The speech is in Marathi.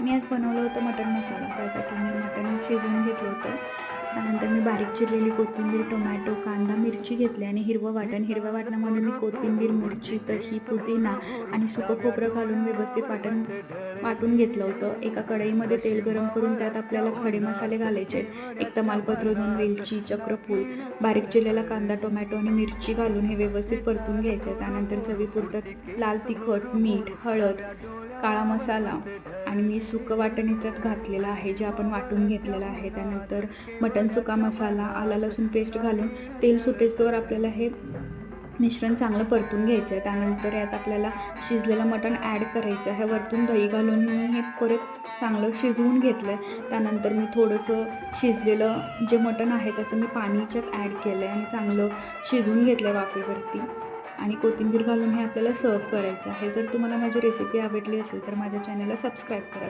मी आज बनवलं होतं मटण मसाला. त्यासाठी मी मटण शिजवून घेतलं होतं. त्यानंतर मी बारीक चिरलेली कोथिंबीर, टोमॅटो, कांदा, मिरची घेतली आणि हिरवं वाटण. हिरव्या वाटणामध्ये मी कोथिंबीर, मिरची, दही, पुदिना आणि सुकं खोबरं घालून व्यवस्थित वाटून घेतलं होतं. एका कढईमध्ये तेल गरम करून त्यात आपल्याला खडे मसाले घालायचे. एक तमालपत्र, 2 वेलची, चक्रफूल, बारीक चिरलेला कांदा, टोमॅटो आणि मिरची घालून हे व्यवस्थित परतून घ्यायचं. त्यानंतर चवीपुरतं लाल तिखट, मीठ, हळद, काळा मसाला आणि मी सुकं वाटण याच्यात घातलेलं आहे, जे आपण वाटून घेतलेलं आहे. त्यानंतर मटण सुका मसाला, आला लसूण पेस्ट घालून तेल सुटेस्तोवर आपल्याला हे मिश्रण चांगलं परतून घ्यायचं आहे. त्यानंतर यात आपल्याला शिजलेलं मटण ॲड करायचं आहे. वरतून दही घालून मी हे परत चांगलं शिजवून घेतलं आहे. त्यानंतर मी थोडंसं शिजलेलं जे मटण आहे त्याचं मी पाणी याच्यात ॲड केलं आहे आणि चांगलं शिजवून घेतलं आहे वाफेवरती आणि कोथिंबीर घालून हे आपल्याला सर्व करायचं आहे. जर तुम्हाला माझी रेसिपी आवडली असेल तर माझ्या चॅनलला सबस्क्राईब करा.